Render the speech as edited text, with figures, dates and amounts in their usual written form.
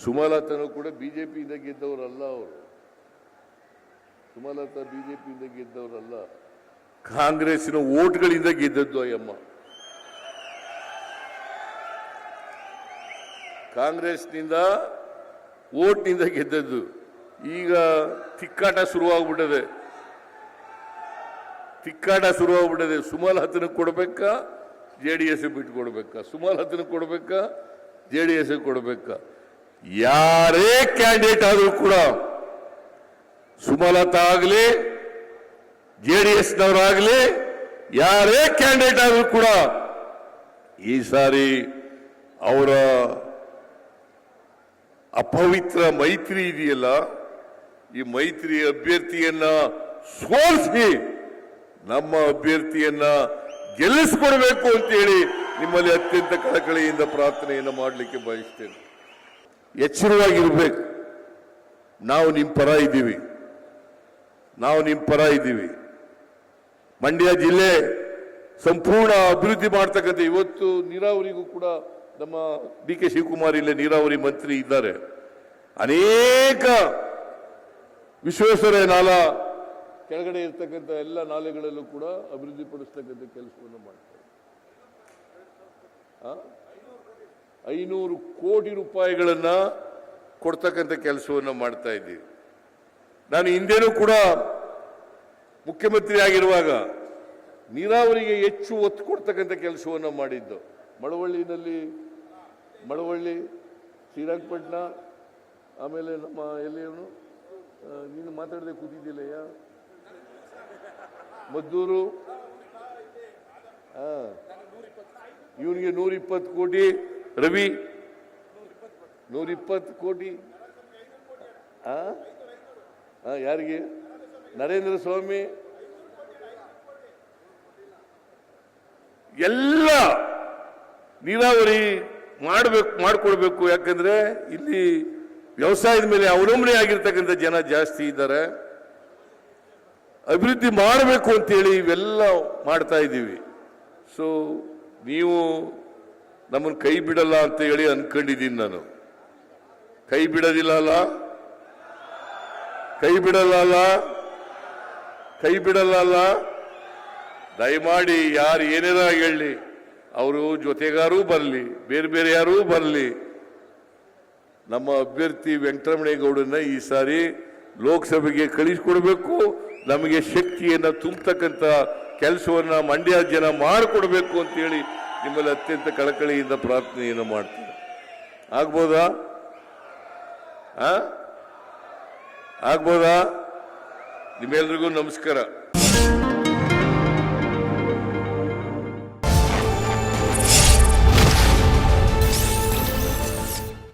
ಸುಮಲತಾನು ಕೂಡ ಬಿಜೆಪಿಯಿಂದ ಗೆದ್ದವರಲ್ಲ. ಅವರು ಸುಮಲತಾ ಬಿಜೆಪಿಯಿಂದ ಗೆದ್ದವರಲ್ಲ, ಕಾಂಗ್ರೆಸ್ಸಿನ ಓಟ್ಗಳಿಂದ ಗೆದ್ದದ್ದು. ಅಯ್ಯಮ್ಮ ಕಾಂಗ್ರೆಸ್ನಿಂದ ಓಟ್ನಿಂದ ಗೆದ್ದದ್ದು. ಈಗ ತಿಕ್ಕಾಟ ಶುರುವಾಗ್ಬಿಟ್ಟದೆ, ಸುಮಲತನ ಕೊಡ್ಬೇಕಾ JDS ಬಿಟ್ಟು ಕೊಡ್ಬೇಕಾ, ಸುಮಲತನ ಕೊಡ್ಬೇಕಾ JDS ಕೊಡ್ಬೇಕಾ? ಯಾರೇ ಕ್ಯಾಂಡಿಡೇಟ್ ಆದ್ರೂ ಕೂಡ, ಸುಮಲತಾ ಆಗಲಿ JDSನವರಾಗಲಿ ಯಾರೇ ಕ್ಯಾಂಡಿಡೇಟ್ ಆದ್ರೂ ಕೂಡ ಈ ಸಾರಿ ಅವರ ಅಪವಿತ್ರ ಮೈತ್ರಿ ಇದೆಯಲ್ಲ, ಈ ಮೈತ್ರಿ ಅಭ್ಯರ್ಥಿಯನ್ನ ಸೋಲಿಸಿ ನಮ್ಮ ಅಭ್ಯರ್ಥಿಯನ್ನ ಗೆಲ್ಲಿಸಿಕೊಡ್ಬೇಕು ಅಂತೇಳಿ ನಿಮ್ಮಲ್ಲಿ ಅತ್ಯಂತ ಕಳಕಳಿಯಿಂದ ಪ್ರಾರ್ಥನೆಯನ್ನು ಮಾಡಲಿಕ್ಕೆ ಬಯಸ್ತೇನೆ. ಎಚ್ಚರವಾಗಿರ್ಬೇಕು. ನಾವು ನಿಮ್ಮ ಪರ ಇದ್ದೀವಿ. ಮಂಡ್ಯ ಜಿಲ್ಲೆ ಸಂಪೂರ್ಣ ಅಭಿವೃದ್ಧಿ ಮಾಡ್ತಕ್ಕಂಥ, ಇವತ್ತು ನೀರಾವರಿಗೂ ಕೂಡ ನಮ್ಮ DK ಶಿವಕುಮಾರ್ ಇಲ್ಲೇ ನೀರಾವರಿ ಮಂತ್ರಿ ಇದ್ದಾರೆ. ಅನೇಕ ವಿಶ್ವೇಶ್ವರ ನಾಲಾ ಕೆಳಗಡೆ ಇರ್ತಕ್ಕಂಥ ಎಲ್ಲ ನಾಲೆಗಳಲ್ಲೂ ಕೂಡ ಅಭಿವೃದ್ಧಿ ಪಡಿಸ್ತಕ್ಕಂಥ ಕೆಲಸವನ್ನು ಮಾಡ್ತಾರೆ. 500 ಕೋಟಿ ರೂಪಾಯಿಗಳನ್ನ ಕೊಡ್ತಕ್ಕಂಥ ಕೆಲಸವನ್ನು ಮಾಡ್ತಾ ಇದ್ದೀವಿ. ನಾನು ಹಿಂದೆನೂ ಕೂಡ ಮುಖ್ಯಮಂತ್ರಿ ಆಗಿರುವಾಗ ನೀರಾವರಿಗೆ ಹೆಚ್ಚು ಒತ್ತು ಕೊಡ್ತಕ್ಕಂಥ ಕೆಲಸವನ್ನು ಮಾಡಿದ್ದು. ಮಳವಳ್ಳಿ, ಶ್ರೀರಂಗಪಟ್ಟಣ, ಆಮೇಲೆ ನಮ್ಮ ಎಲ್ಲಿಯವನು ನೀನು ಮಾತಾಡದೆ ಕೂತಿದ್ದಿಲ್ಲಯ್ಯ, ಮದ್ದೂರು, ಇವನಿಗೆ 120 ಕೋಟಿ, ರವಿ 120 ಕೋಟಿ, ಯಾರಿಗೆ? ನರೇಂದ್ರ ಸ್ವಾಮಿ, ಎಲ್ಲ ನೀರಾವರಿ ಮಾಡ್ಕೊಳ್ಬೇಕು. ಯಾಕಂದ್ರೆ ಇಲ್ಲಿ ವ್ಯವಸಾಯದ ಮೇಲೆ ಅವಲಂಬನೆ ಆಗಿರ್ತಕ್ಕಂಥ ಜನ ಜಾಸ್ತಿ ಇದ್ದಾರೆ. ಅಭಿವೃದ್ಧಿ ಮಾಡಬೇಕು ಅಂತೇಳಿ ಇವೆಲ್ಲ ಮಾಡ್ತಾ ಇದ್ದೀವಿ. ಸೊ ನೀವು ನಮ್ಮನ್ನು ಕೈ ಬಿಡಲ್ಲ ಅಂತ ಹೇಳಿ ಅನ್ಕೊಂಡಿದ್ದೀನಿ. ನಾನು ಕೈ ಬಿಡಲ್ಲ. ದಯಮಾಡಿ ಯಾರು ಏನೇನ ಹೇಳಿ, ಅವರು ಜೊತೆಗಾರೂ ಬರಲಿ, ಬೇರೆ ಯಾರೂ ಬರಲಿ, ನಮ್ಮ ಅಭ್ಯರ್ಥಿ ವೆಂಕಟರಮಣೇಗೌಡನ್ನ ಈ ಸಾರಿ ಲೋಕಸಭೆಗೆ ಕಳಿಸಿಕೊಡ್ಬೇಕು. ನಮಗೆ ಶಕ್ತಿಯನ್ನು ತುಂಬತಕ್ಕಂಥ ಕೆಲಸವನ್ನ ಮಂಡ್ಯ ಜನ ಮಾಡಿಕೊಡ್ಬೇಕು ಅಂತೇಳಿ ನಿಮ್ಮಲ್ಲಿ ಅತ್ಯಂತ ಕಳಕಳಿಯಿಂದ ಪ್ರಾರ್ಥನೆಯನ್ನು ಮಾಡ್ತೀನಿ. ಆಗ್ಬೋದಾ? ನಿಮ್ಮೆಲ್ರಿಗೂ ನಮಸ್ಕಾರ.